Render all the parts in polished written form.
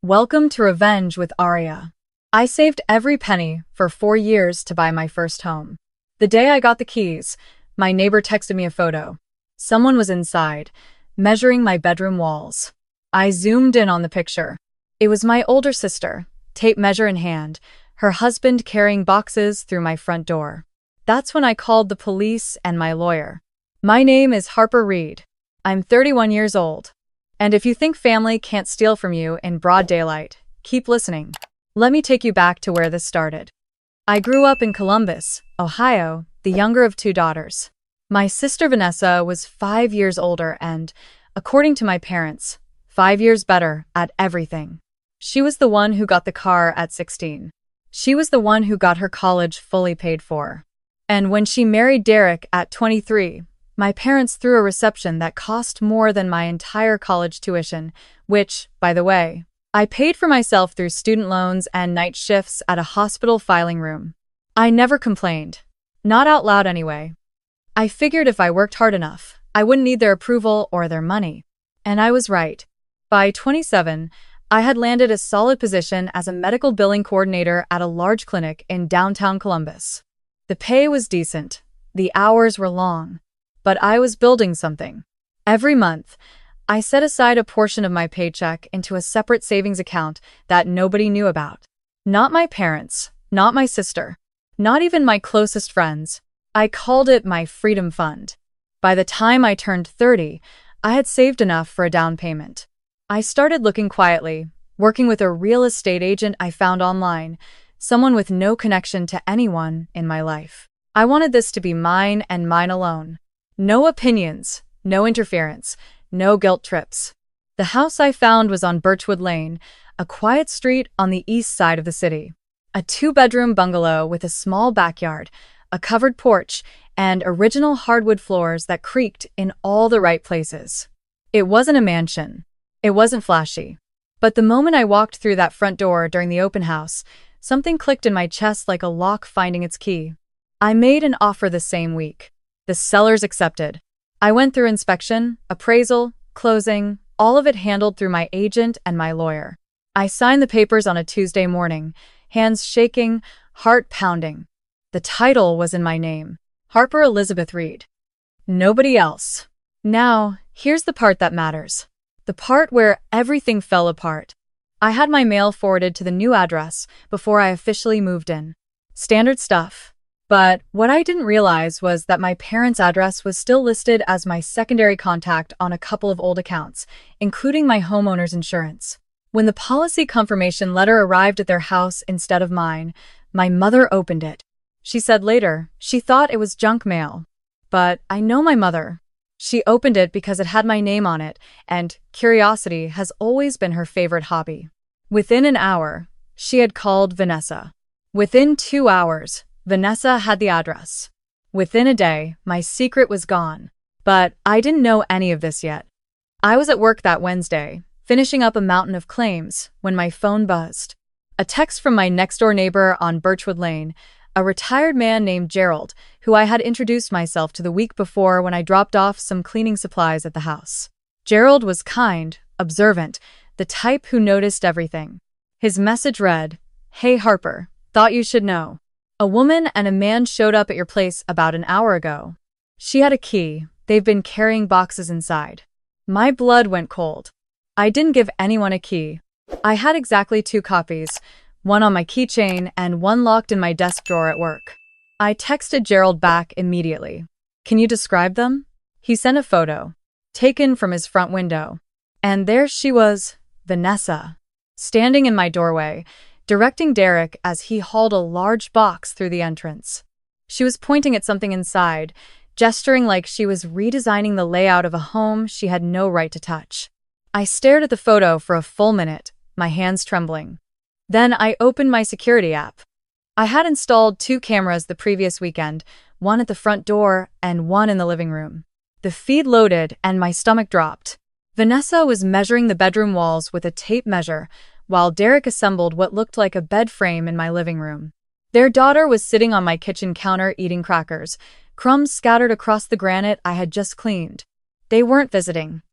Welcome to Revenge with Aria. I saved every penny for 4 years to buy my first home. The day I got the keys, my neighbor texted me a photo. Someone was inside, measuring my bedroom walls. I zoomed in on the picture. It was my older sister, tape measure in hand, her husband carrying boxes through my front door. That's when I called the police and my lawyer. My name is Harper Reed. I'm 31 years old. And if you think family can't steal from you in broad daylight, keep listening. Let me take you back to where this started. I grew up in Columbus, Ohio, the younger of two daughters. My sister Vanessa was 5 years older and, according to my parents, 5 years better at everything. She was the one who got the car at 16. She was the one who got her college fully paid for. And when she married Derek at 23, my parents threw a reception that cost more than my entire college tuition, which, by the way, I paid for myself through student loans and night shifts at a hospital filing room. I never complained. Not out loud anyway. I figured if I worked hard enough, I wouldn't need their approval or their money. And I was right. By 27, I had landed a solid position as a medical billing coordinator at a large clinic in downtown Columbus. The pay was decent. The hours were long. But I was building something. Every month, I set aside a portion of my paycheck into a separate savings account that nobody knew about. Not my parents, not my sister, not even my closest friends. I called it my freedom fund. By the time I turned 30, I had saved enough for a down payment. I started looking quietly, working with a real estate agent I found online, someone with no connection to anyone in my life. I wanted this to be mine and mine alone. No opinions, no interference, no guilt trips. The house I found was on Birchwood Lane, a quiet street on the east side of the city. A 2-bedroom bungalow with a small backyard, a covered porch, and original hardwood floors that creaked in all the right places. It wasn't a mansion. It wasn't flashy. But the moment I walked through that front door during the open house, something clicked in my chest like a lock finding its key. I made an offer the same week. The sellers accepted. I went through inspection, appraisal, closing, all of it handled through my agent and my lawyer. I signed the papers on a Tuesday morning, hands shaking, heart pounding. The title was in my name, Harper Elizabeth Reed. Nobody else. Now, here's the part that matters. The part where everything fell apart. I had my mail forwarded to the new address before I officially moved in. Standard stuff. But what I didn't realize was that my parents' address was still listed as my secondary contact on a couple of old accounts, including my homeowner's insurance. When the policy confirmation letter arrived at their house instead of mine, my mother opened it. She said later she thought it was junk mail. But I know my mother. She opened it because it had my name on it, and curiosity has always been her favorite hobby. Within an hour, she had called Vanessa. Within 2 hours, Vanessa had the address. Within a day, my secret was gone. But I didn't know any of this yet. I was at work that Wednesday, finishing up a mountain of claims, when my phone buzzed. A text from my next-door neighbor on Birchwood Lane, a retired man named Gerald, who I had introduced myself to the week before when I dropped off some cleaning supplies at the house. Gerald was kind, observant, the type who noticed everything. His message read, "Hey Harper, thought you should know. A woman and a man showed up at your place about an hour ago. She had a key. They've been carrying boxes inside." My blood went cold. I didn't give anyone a key. I had exactly 2 copies, one on my keychain and one locked in my desk drawer at work. I texted Gerald back immediately. "Can you describe them?" He sent a photo, taken from his front window. And there she was, Vanessa, standing in my doorway, directing Derek as he hauled a large box through the entrance. She was pointing at something inside, gesturing like she was redesigning the layout of a home she had no right to touch. I stared at the photo for a full minute, my hands trembling. Then I opened my security app. I had installed 2 cameras the previous weekend, one at the front door and one in the living room. The feed loaded and my stomach dropped. Vanessa was measuring the bedroom walls with a tape measure, while Derek assembled what looked like a bed frame in my living room. Their daughter was sitting on my kitchen counter eating crackers, crumbs scattered across the granite I had just cleaned. They weren't visiting.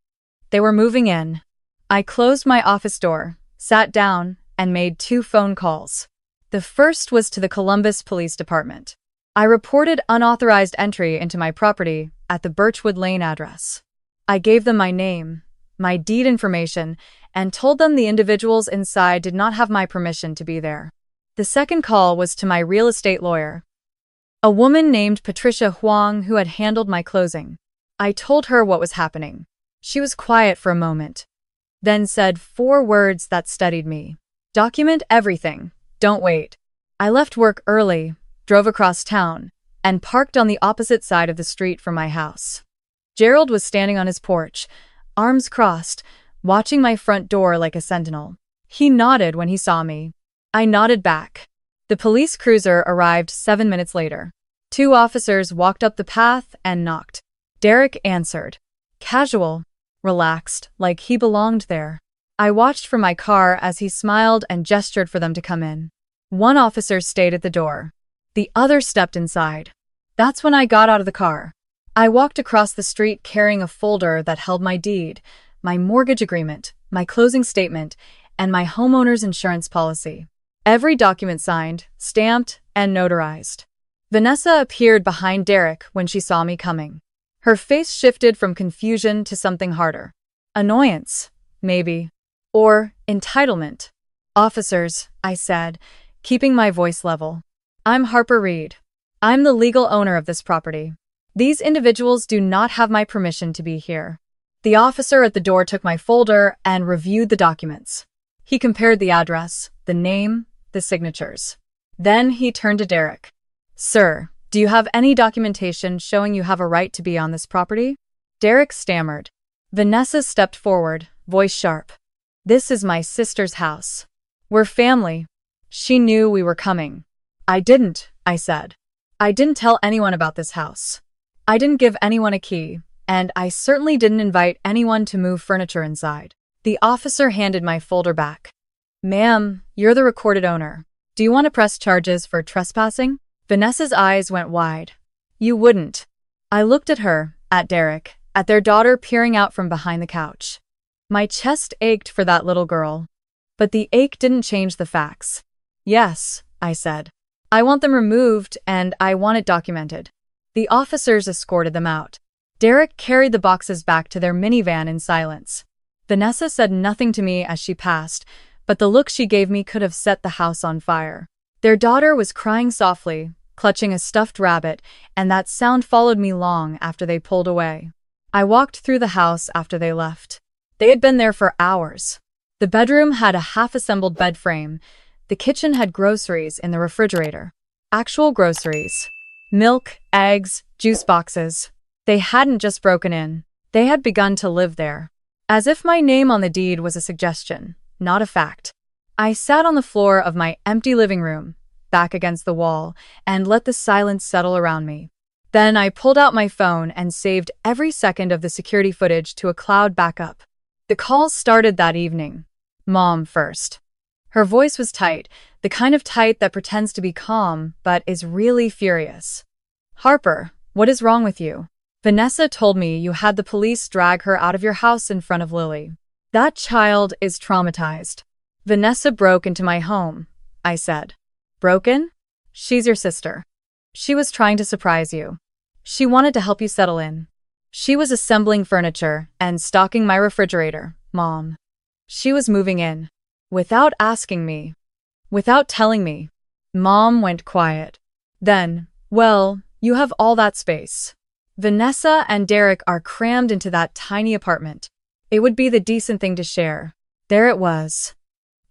They were moving in. I closed my office door, sat down, and made 2 phone calls. The first was to the Columbus Police Department. I reported unauthorized entry into my property at the Birchwood Lane address. I gave them my name, my deed information, and told them the individuals inside did not have my permission to be there. The second call was to my real estate lawyer, a woman named Patricia Huang who had handled my closing. I told her what was happening. She was quiet for a moment, then said 4 words that steadied me. Document everything. Don't wait. I left work early, drove across town, and parked on the opposite side of the street from my house. Gerald was standing on his porch, arms crossed, watching my front door like a sentinel. He nodded when he saw me. I nodded back. The police cruiser arrived 7 minutes later. 2 officers walked up the path and knocked. Derek answered. Casual, relaxed, like he belonged there. I watched from my car as he smiled and gestured for them to come in. 1 officer stayed at the door. The other stepped inside. That's when I got out of the car. I walked across the street carrying a folder that held my deed, my mortgage agreement, my closing statement, and my homeowner's insurance policy. Every document signed, stamped, and notarized. Vanessa appeared behind Derek when she saw me coming. Her face shifted from confusion to something harder. Annoyance, maybe. Or entitlement. Officers, I said, keeping my voice level. I'm Harper Reed. I'm the legal owner of this property. These individuals do not have my permission to be here. The officer at the door took my folder and reviewed the documents. He compared the address, the name, the signatures. Then he turned to Derek. Sir, do you have any documentation showing you have a right to be on this property? Derek stammered. Vanessa stepped forward, voice sharp. This is my sister's house. We're family. She knew we were coming. I didn't, I said. I didn't tell anyone about this house. I didn't give anyone a key, and I certainly didn't invite anyone to move furniture inside. The officer handed my folder back. Ma'am, you're the recorded owner. Do you want to press charges for trespassing? Vanessa's eyes went wide. You wouldn't. I looked at her, at Derek, at their daughter peering out from behind the couch. My chest ached for that little girl. But the ache didn't change the facts. Yes, I said. I want them removed and I want it documented. The officers escorted them out. Derek carried the boxes back to their minivan in silence. Vanessa said nothing to me as she passed, but the look she gave me could have set the house on fire. Their daughter was crying softly, clutching a stuffed rabbit, and that sound followed me long after they pulled away. I walked through the house after they left. They had been there for hours. The bedroom had a half-assembled bed frame. The kitchen had groceries in the refrigerator. Actual groceries. Milk, eggs, juice boxes. They hadn't just broken in. They had begun to live there. As if my name on the deed was a suggestion, not a fact. I sat on the floor of my empty living room, back against the wall, and let the silence settle around me. Then I pulled out my phone and saved every second of the security footage to a cloud backup. The calls started that evening. Mom first. Her voice was tight, the kind of tight that pretends to be calm but is really furious. Harper, what is wrong with you? Vanessa told me you had the police drag her out of your house in front of Lily. That child is traumatized. Vanessa broke into my home, I said. Broken? She's your sister. She was trying to surprise you. She wanted to help you settle in. She was assembling furniture and stocking my refrigerator, Mom. She was moving in. Without asking me. Without telling me. Mom went quiet. Then, well, you have all that space. Vanessa and Derek are crammed into that tiny apartment. It would be the decent thing to share. There it was.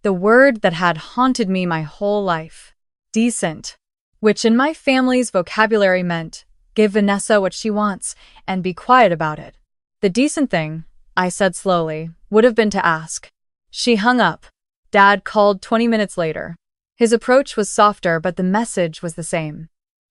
The word that had haunted me my whole life. Decent. Which in my family's vocabulary meant, give Vanessa what she wants and be quiet about it. The decent thing, I said slowly, would have been to ask. She hung up. Dad called 20 minutes later. His approach was softer, but the message was the same.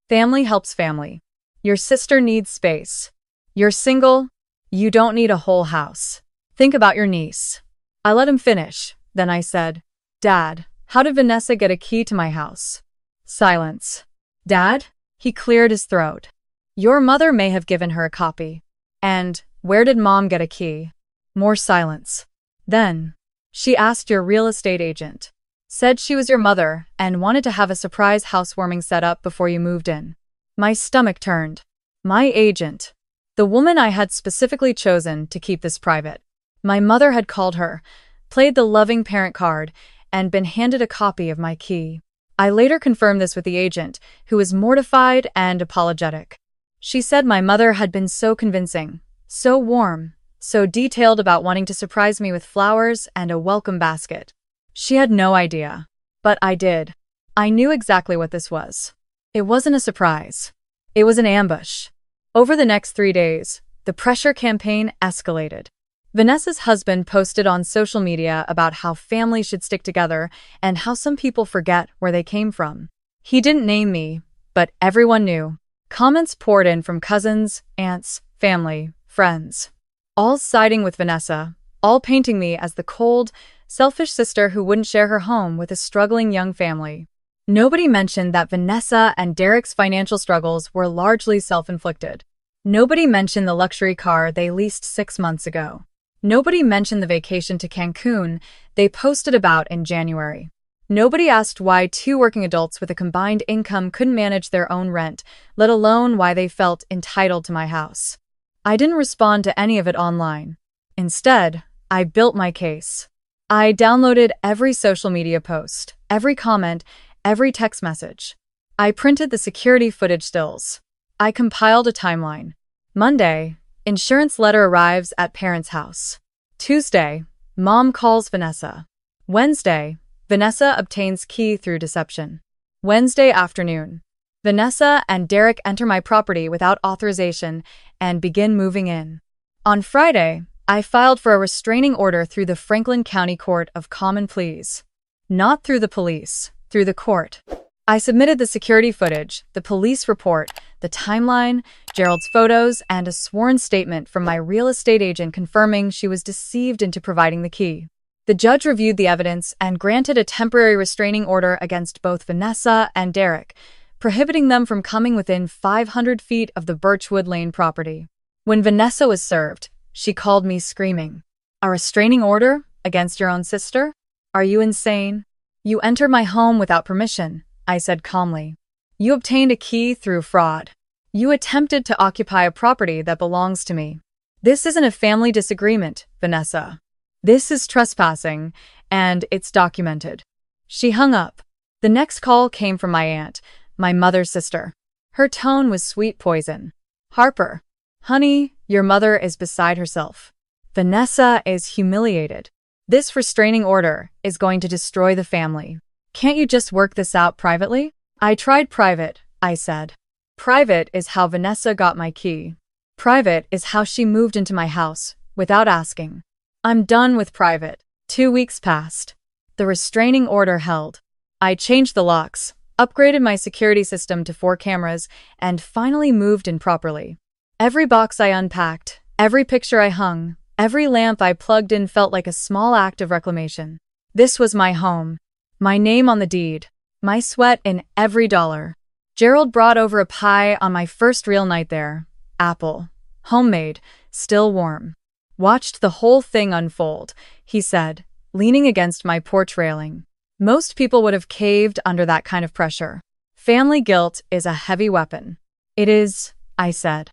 Family helps family. Your sister needs space. You're single. You don't need a whole house. Think about your niece. I let him finish. Then I said, Dad, how did Vanessa get a key to my house? Silence. Dad? He cleared his throat. Your mother may have given her a copy. And where did Mom get a key? More silence. Then, She asked your real estate agent. Said she was your mother and wanted to have a surprise housewarming set up before you moved in. My stomach turned. My agent. The woman I had specifically chosen to keep this private. My mother had called her, played the loving parent card, and been handed a copy of my key. I later confirmed this with the agent, who was mortified and apologetic. She said my mother had been so convincing, so warm, so detailed about wanting to surprise me with flowers and a welcome basket. She had no idea. But I did. I knew exactly what this was. It wasn't a surprise. It was an ambush. Over the next 3 days, the pressure campaign escalated. Vanessa's husband posted on social media about how families should stick together and how some people forget where they came from. He didn't name me, but everyone knew. Comments poured in from cousins, aunts, family, friends, all siding with Vanessa, all painting me as the cold, selfish sister who wouldn't share her home with a struggling young family. Nobody mentioned that Vanessa and Derek's financial struggles were largely self-inflicted. Nobody mentioned the luxury car they leased 6 months ago. Nobody mentioned the vacation to Cancun they posted about in January. Nobody asked why 2 working adults with a combined income couldn't manage their own rent, let alone why they felt entitled to my house. I didn't respond to any of it online. Instead, I built my case. I downloaded every social media post, every comment, every text message. I printed the security footage stills. I compiled a timeline. Monday, insurance letter arrives at parents' house. Tuesday, mom calls Vanessa. Wednesday, Vanessa obtains key through deception. Wednesday afternoon, Vanessa and Derek enter my property without authorization and begin moving in. On Friday, I filed for a restraining order through the Franklin County Court of Common Pleas. Not through the police, through the court. I submitted the security footage, the police report, the timeline, Gerald's photos, and a sworn statement from my real estate agent confirming she was deceived into providing the key. The judge reviewed the evidence and granted a temporary restraining order against both Vanessa and Derek, prohibiting them from coming within 500 feet of the Birchwood Lane property. When Vanessa was served, she called me screaming. "A restraining order? Against your own sister? Are you insane? You entered my home without permission," I said calmly. "You obtained a key through fraud. You attempted to occupy a property that belongs to me. This isn't a family disagreement, Vanessa. This is trespassing, and it's documented." She hung up. The next call came from my aunt, my mother's sister. Her tone was sweet poison. "Harper, honey, your mother is beside herself. Vanessa is humiliated. This restraining order is going to destroy the family. Can't you just work this out privately?" "I tried private," I said. "Private is how Vanessa got my key. Private is how she moved into my house, without asking. I'm done with private." 2 weeks passed. The restraining order held. I changed the locks, upgraded my security system to 4 cameras, and finally moved in properly. Every box I unpacked, every picture I hung, every lamp I plugged in felt like a small act of reclamation. This was my home. My name on the deed. My sweat in every dollar. Gerald brought over a pie on my first real night there. Apple. Homemade. Still warm. "Watched the whole thing unfold," he said, leaning against my porch railing. Most people would have caved under that kind of pressure. "Family guilt is a heavy weapon." "It is," I said.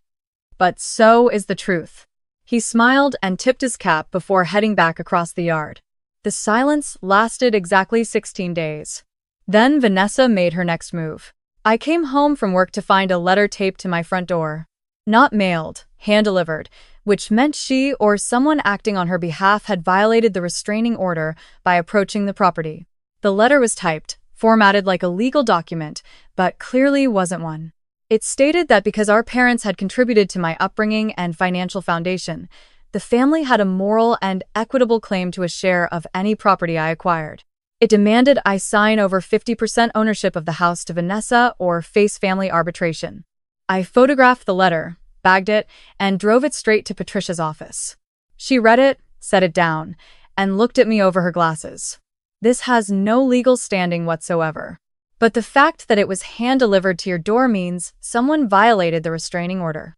"But so is the truth." He smiled and tipped his cap before heading back across the yard. The silence lasted exactly 16 days. Then Vanessa made her next move. I came home from work to find a letter taped to my front door. Not mailed, hand-delivered, which meant she or someone acting on her behalf had violated the restraining order by approaching the property. The letter was typed, formatted like a legal document, but clearly wasn't one. It stated that because our parents had contributed to my upbringing and financial foundation, the family had a moral and equitable claim to a share of any property I acquired. It demanded I sign over 50% ownership of the house to Vanessa or face family arbitration. I photographed the letter, bagged it, and drove it straight to Patricia's office. She read it, set it down, and looked at me over her glasses. "This has no legal standing whatsoever. But the fact that it was hand-delivered to your door means someone violated the restraining order.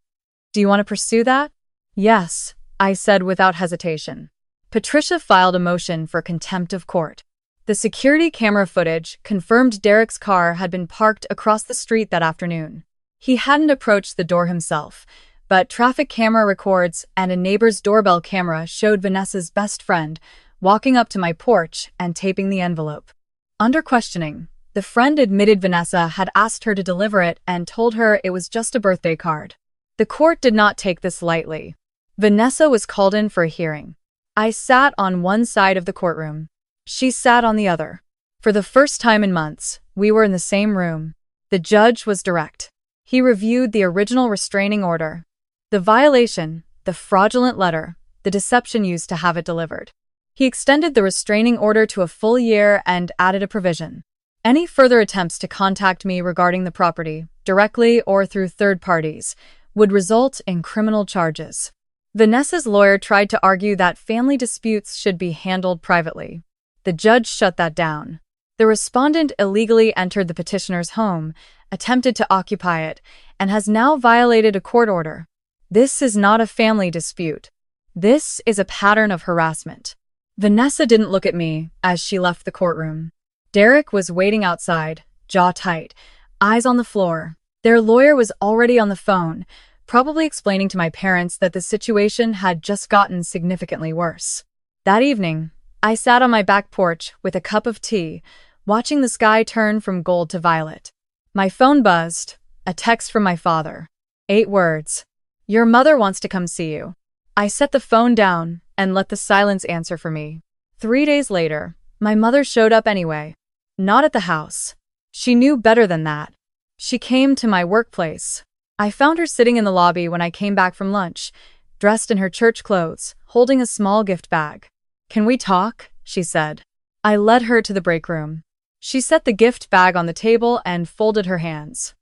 Do you want to pursue that?" "Yes," I said without hesitation. Patricia filed a motion for contempt of court. The security camera footage confirmed Derek's car had been parked across the street that afternoon. He hadn't approached the door himself, but traffic camera records and a neighbor's doorbell camera showed Vanessa's best friend walking up to my porch and taping the envelope. Under questioning, the friend admitted Vanessa had asked her to deliver it and told her it was just a birthday card. The court did not take this lightly. Vanessa was called in for a hearing. I sat on one side of the courtroom. She sat on the other. For the first time in months, we were in the same room. The judge was direct. He reviewed the original restraining order, the violation, the fraudulent letter, the deception used to have it delivered. He extended the restraining order to a full year and added a provision. Any further attempts to contact me regarding the property, directly or through third parties, would result in criminal charges. Vanessa's lawyer tried to argue that family disputes should be handled privately. The judge shut that down. The respondent illegally entered the petitioner's home, attempted to occupy it, and has now violated a court order. This is not a family dispute. This is a pattern of harassment. Vanessa didn't look at me as she left the courtroom. Derek was waiting outside, jaw tight, eyes on the floor. Their lawyer was already on the phone, probably explaining to my parents that the situation had just gotten significantly worse. That evening, I sat on my back porch with a cup of tea, watching the sky turn from gold to violet. My phone buzzed, a text from my father. 8 words. Your mother wants to come see you. I set the phone down and let the silence answer for me. 3 days later, my mother showed up anyway. Not at the house. She knew better than that. She came to my workplace. I found her sitting in the lobby when I came back from lunch, dressed in her church clothes, holding a small gift bag. Can we talk? She said. I led her to the break room. She set the gift bag on the table and folded her hands.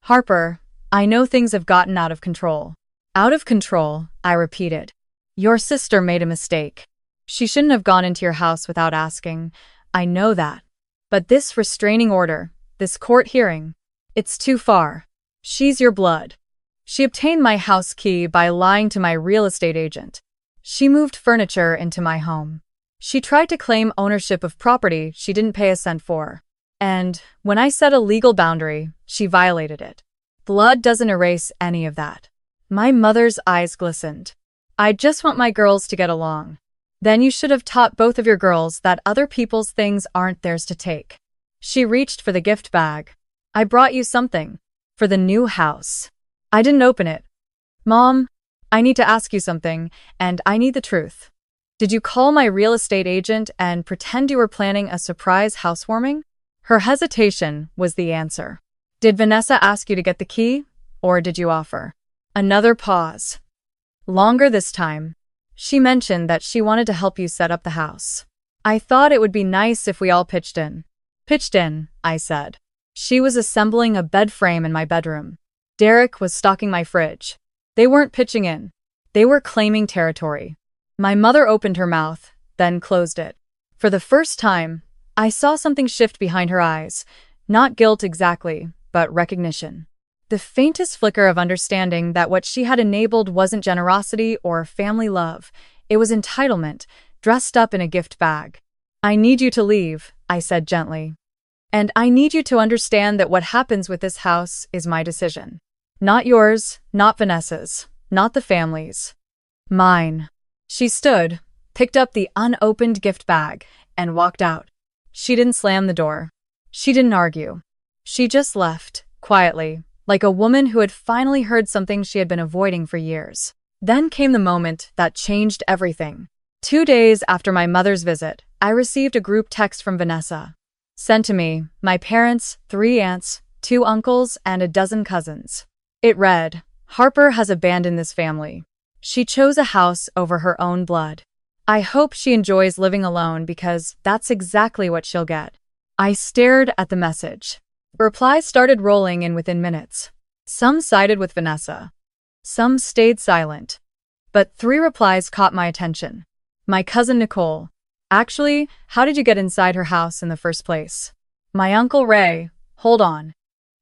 Harper, I know things have gotten out of control. Out of control, I repeated. Your sister made a mistake. She shouldn't have gone into your house without asking. I know that. But this restraining order, this court hearing, it's too far. She's your blood. She obtained my house key by lying to my real estate agent. She moved furniture into my home. She tried to claim ownership of property she didn't pay a cent for. And when I set a legal boundary, she violated it. Blood doesn't erase any of that. My mother's eyes glistened. I just want my girls to get along. Then you should have taught both of your girls that other people's things aren't theirs to take. She reached for the gift bag. I brought you something. For the new house. I didn't open it. Mom, I need to ask you something, and I need the truth. Did you call my real estate agent and pretend you were planning a surprise housewarming? Her hesitation was the answer. Did Vanessa ask you to get the key, or did you offer? Another pause. Longer this time. She mentioned that she wanted to help you set up the house. I thought it would be nice if we all pitched in. Pitched in, I said. She was assembling a bed frame in my bedroom. Derek was stocking my fridge. They weren't pitching in. They were claiming territory. My mother opened her mouth, then closed it. For the first time, I saw something shift behind her eyes. Not guilt exactly, but recognition. The faintest flicker of understanding that what she had enabled wasn't generosity or family love. It was entitlement, dressed up in a gift bag. I need you to leave, I said gently. And I need you to understand that what happens with this house is my decision. Not yours, not Vanessa's, not the family's. Mine. She stood, picked up the unopened gift bag, and walked out. She didn't slam the door. She didn't argue. She just left, quietly, like a woman who had finally heard something she had been avoiding for years. Then came the moment that changed everything. 2 days after my mother's visit, I received a group text from Vanessa. Sent to me, my parents, 3 aunts, 2 uncles, and a dozen cousins. It read, Harper has abandoned this family. She chose a house over her own blood. I hope she enjoys living alone because that's exactly what she'll get. I stared at the message. Replies started rolling in within minutes. Some sided with Vanessa. Some stayed silent. But 3 replies caught my attention. My cousin Nicole. Actually, how did you get inside her house in the first place? My Uncle Ray. Hold on.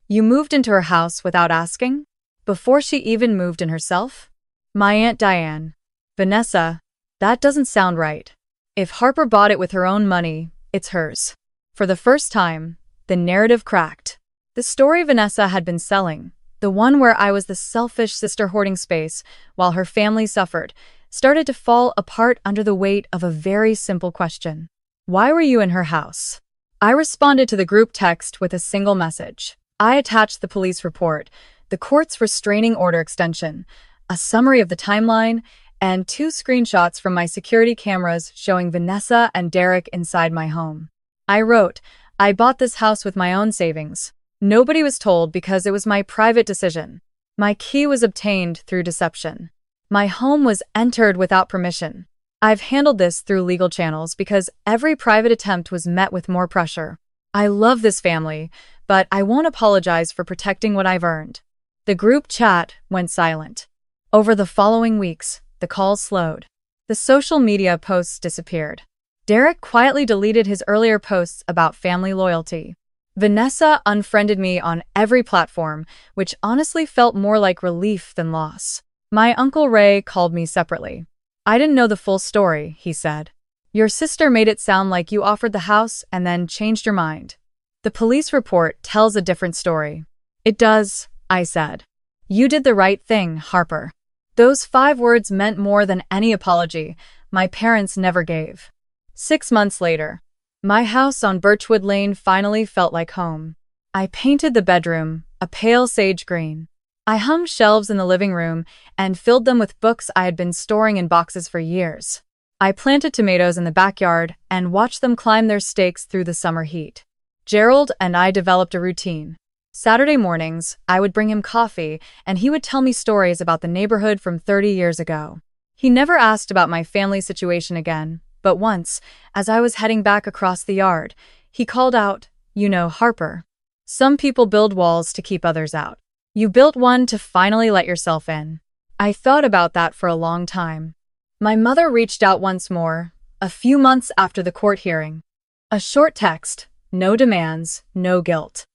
You moved into her house without asking? Before she even moved in herself? My Aunt Diane. Vanessa. That doesn't sound right. If Harper bought it with her own money, it's hers. For the first time, the narrative cracked. The story Vanessa had been selling, the one where I was the selfish sister hoarding space while her family suffered, started to fall apart under the weight of a very simple question. Why were you in her house? I responded to the group text with a single message. I attached the police report, the court's restraining order extension, a summary of the timeline, and 2 screenshots from my security cameras showing Vanessa and Derek inside my home. I wrote, I bought this house with my own savings. Nobody was told because it was my private decision. My key was obtained through deception. My home was entered without permission. I've handled this through legal channels because every private attempt was met with more pressure. I love this family, but I won't apologize for protecting what I've earned. The group chat went silent. Over the following weeks, the calls slowed. The social media posts disappeared. Derek quietly deleted his earlier posts about family loyalty. Vanessa unfriended me on every platform, which honestly felt more like relief than loss. My Uncle Ray called me separately. I didn't know the full story, he said. Your sister made it sound like you offered the house and then changed your mind. The police report tells a different story. It does, I said. You did the right thing, Harper. Those 5 words meant more than any apology my parents never gave. 6 months later, my house on Birchwood Lane finally felt like home. I painted the bedroom a pale sage green. I hung shelves in the living room and filled them with books I had been storing in boxes for years. I planted tomatoes in the backyard and watched them climb their stakes through the summer heat. Gerald and I developed a routine. Saturday mornings, I would bring him coffee and he would tell me stories about the neighborhood from 30 years ago. He never asked about my family situation again, but once, as I was heading back across the yard, he called out, You know, Harper. Some people build walls to keep others out. You built one to finally let yourself in. I thought about that for a long time. My mother reached out once more, a few months after the court hearing. A short text, no demands, no guilt.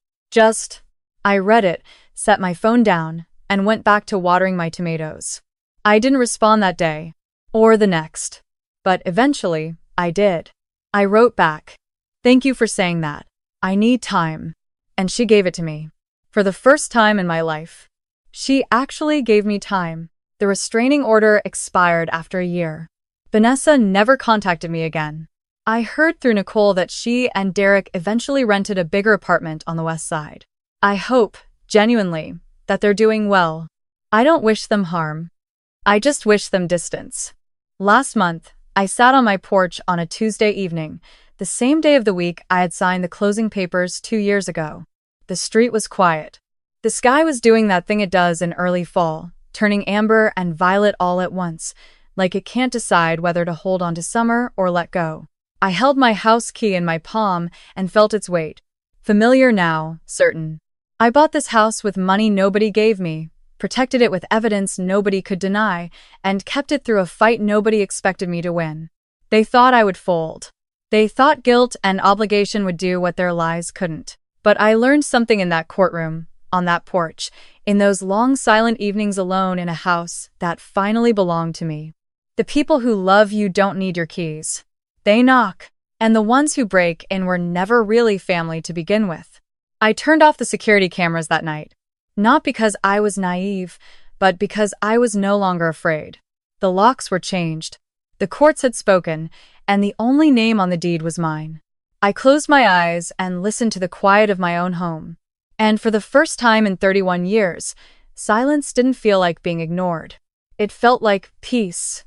I read it, set my phone down, and went back to watering my tomatoes. I didn't respond that day, or the next. But eventually, I did. I wrote back, Thank you for saying that. I need time. And she gave it to me. For the first time in my life. She actually gave me time. The restraining order expired after a year. Vanessa never contacted me again. I heard through Nicole that she and Derek eventually rented a bigger apartment on the west side. I hope, genuinely, that they're doing well. I don't wish them harm. I just wish them distance. Last month, I sat on my porch on a Tuesday evening, the same day of the week I had signed the closing papers 2 years ago. The street was quiet. The sky was doing that thing it does in early fall, turning amber and violet all at once, like it can't decide whether to hold on to summer or let go. I held my house key in my palm and felt its weight. Familiar now, certain. I bought this house with money nobody gave me, protected it with evidence nobody could deny, and kept it through a fight nobody expected me to win. They thought I would fold. They thought guilt and obligation would do what their lies couldn't. But I learned something in that courtroom, on that porch, in those long silent evenings alone in a house that finally belonged to me. The people who love you don't need your keys. They knock. And the ones who break in were never really family to begin with. I turned off the security cameras that night. Not because I was naive, but because I was no longer afraid. The locks were changed. The courts had spoken, and the only name on the deed was mine. I closed my eyes and listened to the quiet of my own home. And for the first time in 31 years, silence didn't feel like being ignored. It felt like peace,